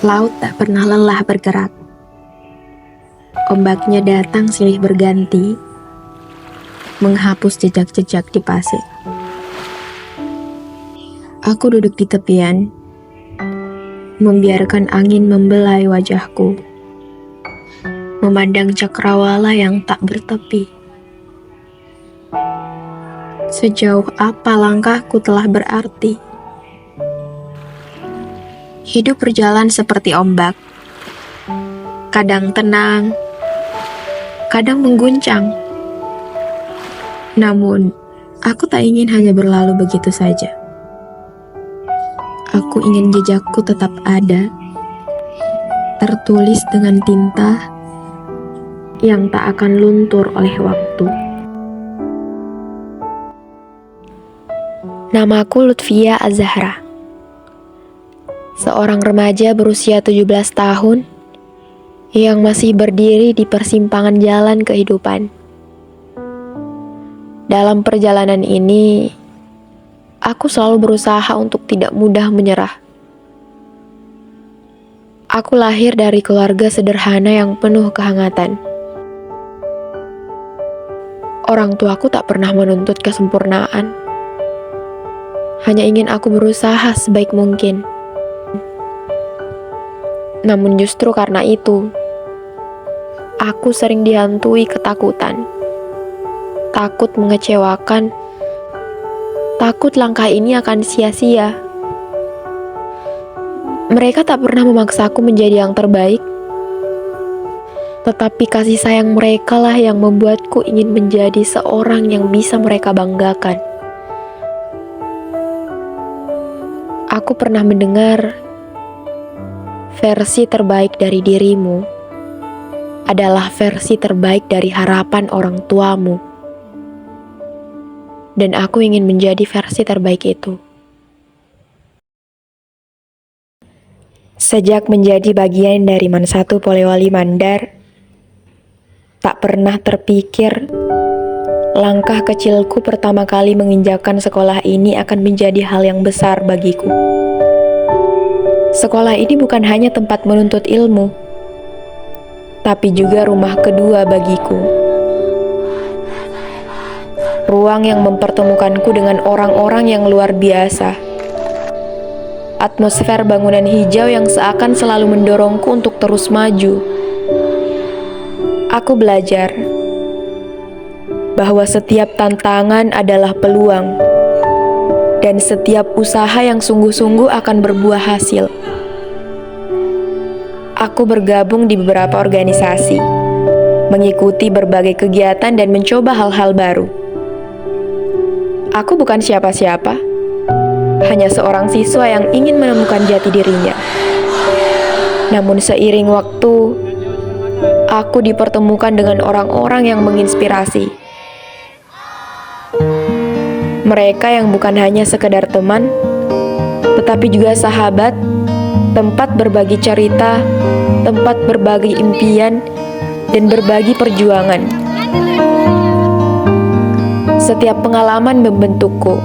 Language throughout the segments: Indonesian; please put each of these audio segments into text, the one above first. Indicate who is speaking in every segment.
Speaker 1: Laut tak pernah lelah bergerak. Ombaknya datang silih berganti, menghapus jejak-jejak di pasir. Aku duduk di tepian, membiarkan angin membelai wajahku, memandang cakrawala yang tak bertepi. Sejauh apa langkahku telah berarti? Hidup berjalan seperti ombak, kadang tenang, kadang mengguncang. Namun, aku tak ingin hanya berlalu begitu saja. Aku ingin jejakku tetap ada, tertulis dengan tinta yang tak akan luntur oleh waktu. Namaku Lutfia Az-Zahra. Seorang remaja berusia 17 tahun yang masih berdiri di persimpangan jalan kehidupan. Dalam perjalanan ini, aku selalu berusaha untuk tidak mudah menyerah. Aku lahir dari keluarga sederhana yang penuh kehangatan. Orang tuaku tak pernah menuntut kesempurnaan. Hanya ingin aku berusaha sebaik mungkin. Namun justru karena itu, aku sering dihantui ketakutan. Takut mengecewakan, takut langkah ini akan sia-sia. Mereka tak pernah memaksaku menjadi yang terbaik, tetapi kasih sayang mereka lah yang membuatku ingin menjadi seorang yang bisa mereka banggakan. Aku pernah mendengar versi terbaik dari dirimu adalah versi terbaik dari harapan orang tuamu. Dan aku ingin menjadi versi terbaik itu. Sejak menjadi bagian dari Mansatu Polewali Mandar, tak pernah terpikir langkah kecilku pertama kali menginjakkan sekolah ini akan menjadi hal yang besar bagiku. Sekolah ini bukan hanya tempat menuntut ilmu, tapi juga rumah kedua bagiku. Ruang yang mempertemukanku dengan orang-orang yang luar biasa. Atmosfer bangunan hijau yang seakan selalu mendorongku untuk terus maju. Aku belajar bahwa setiap tantangan adalah peluang, dan setiap usaha yang sungguh-sungguh akan berbuah hasil. Aku bergabung di beberapa organisasi, mengikuti berbagai kegiatan dan mencoba hal-hal baru. Aku bukan siapa-siapa, hanya seorang siswa yang ingin menemukan jati dirinya. Namun seiring waktu, aku dipertemukan dengan orang-orang yang menginspirasi. Mereka yang bukan hanya sekedar teman, tetapi juga sahabat, tempat berbagi cerita, tempat berbagi impian, dan berbagi perjuangan. Setiap pengalaman membentukku,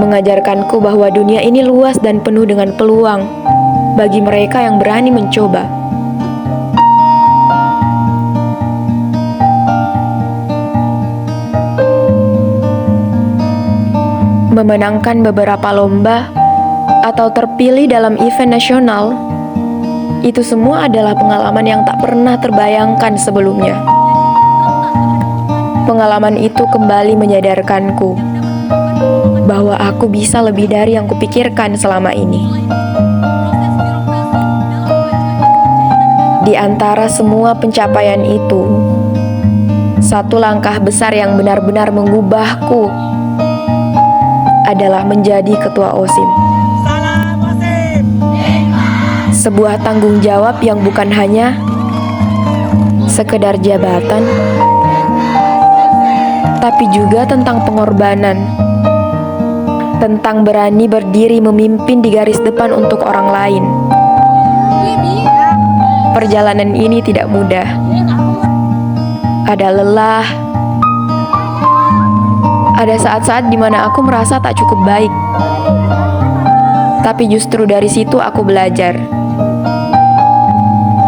Speaker 1: mengajarkanku bahwa dunia ini luas dan penuh dengan peluang bagi mereka yang berani mencoba. Memenangkan beberapa lomba atau terpilih dalam event nasional, itu semua adalah pengalaman yang tak pernah terbayangkan sebelumnya. Pengalaman itu kembali menyadarkanku bahwa aku bisa lebih dari yang kupikirkan selama ini. Di antara semua pencapaian itu, satu langkah besar yang benar-benar mengubahku adalah menjadi ketua OSIM. Sebuah tanggung jawab yang bukan hanya sekedar jabatan, tapi juga tentang pengorbanan, tentang berani berdiri memimpin di garis depan untuk orang lain. Perjalanan ini tidak mudah. Ada lelah, Ada saat-saat dimana aku merasa tak cukup baik. Tapi justru dari situ aku belajar.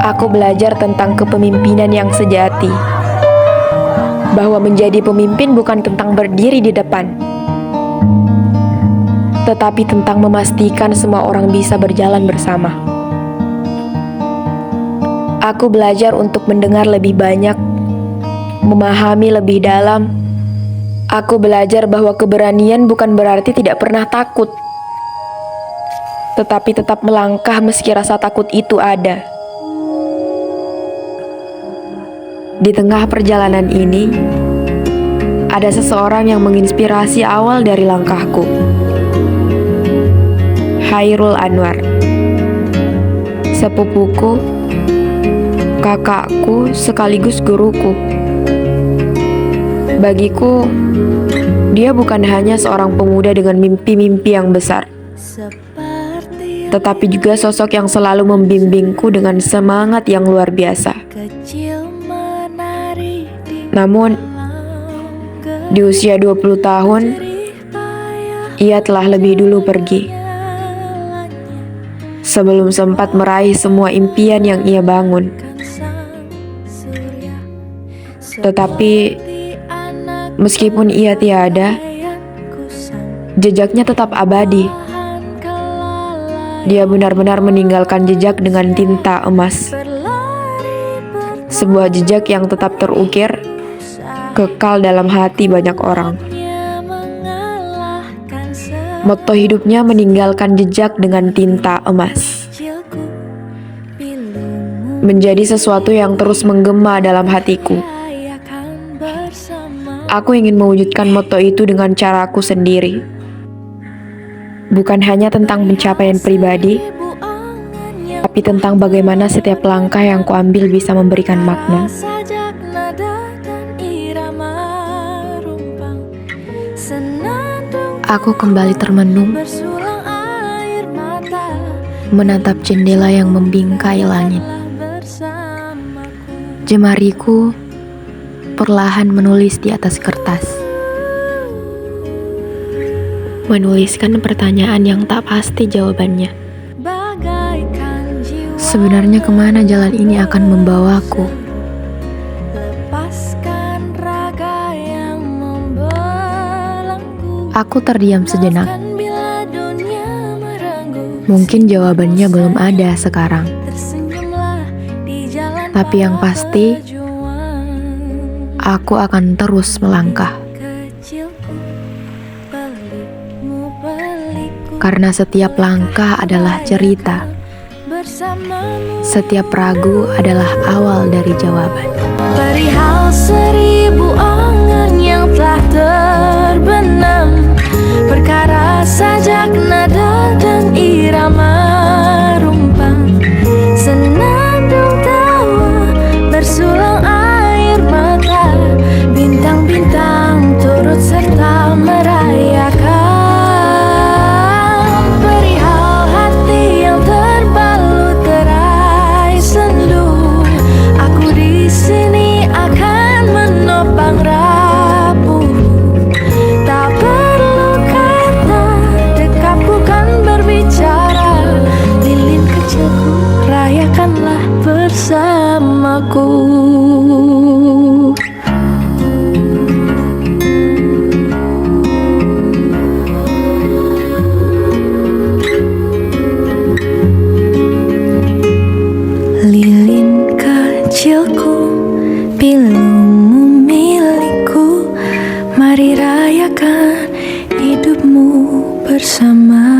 Speaker 1: Aku belajar tentang kepemimpinan yang sejati. Bahwa menjadi pemimpin bukan tentang berdiri di depan, tetapi tentang memastikan semua orang bisa berjalan bersama. Aku belajar untuk mendengar lebih banyak, memahami lebih dalam. Aku belajar bahwa keberanian bukan berarti tidak pernah takut, tetapi tetap melangkah meski rasa takut itu ada. Di tengah perjalanan ini, ada seseorang yang menginspirasi awal dari langkahku. Chairul Anwar, sepupuku, kakakku sekaligus guruku. Bagiku, dia bukan hanya seorang pemuda dengan mimpi-mimpi yang besar, tetapi juga sosok yang selalu membimbingku dengan semangat yang luar biasa. Namun, di usia 20 tahun, ia telah lebih dulu pergi. Sebelum sempat meraih semua impian yang ia bangun. Tetapi, meskipun ia tiada, jejaknya tetap abadi. Dia benar-benar meninggalkan jejak dengan tinta emas. Sebuah jejak yang tetap terukir, kekal dalam hati banyak orang. Motto hidupnya meninggalkan jejak dengan tinta emas. Menjadi sesuatu yang terus menggema dalam hatiku. Aku ingin mewujudkan motto itu dengan caraku sendiri. Bukan hanya tentang pencapaian pribadi, tapi tentang bagaimana setiap langkah yang kuambil bisa memberikan makna. Aku kembali termenung, menatap jendela yang membingkai langit. Jemariku perlahan menulis di atas kertas. Menuliskan pertanyaan yang tak pasti jawabannya. Sebenarnya kemana jalan ini akan membawaku? Aku terdiam sejenak. Mungkin jawabannya belum ada sekarang. Tapi yang pasti, aku akan terus melangkah. Karena setiap langkah adalah cerita. Setiap ragu adalah awal dari jawaban.
Speaker 2: Perihal 1000 angan yang telah terbenam, perkara sajak nada dan irama rumpang, senandung tawa bersulang air mata, bintang-bintang turut serta merayakan. Perihal hati yang terbalut derai sendu, aku di sini akan menopang rapuh. Tak perlu kata, dekat bukan berbicara. Lilin kecilku, rayakanlah bersamaku. Lilin kecilku, pilumu milikku, mari rayakan hidupmu bersama.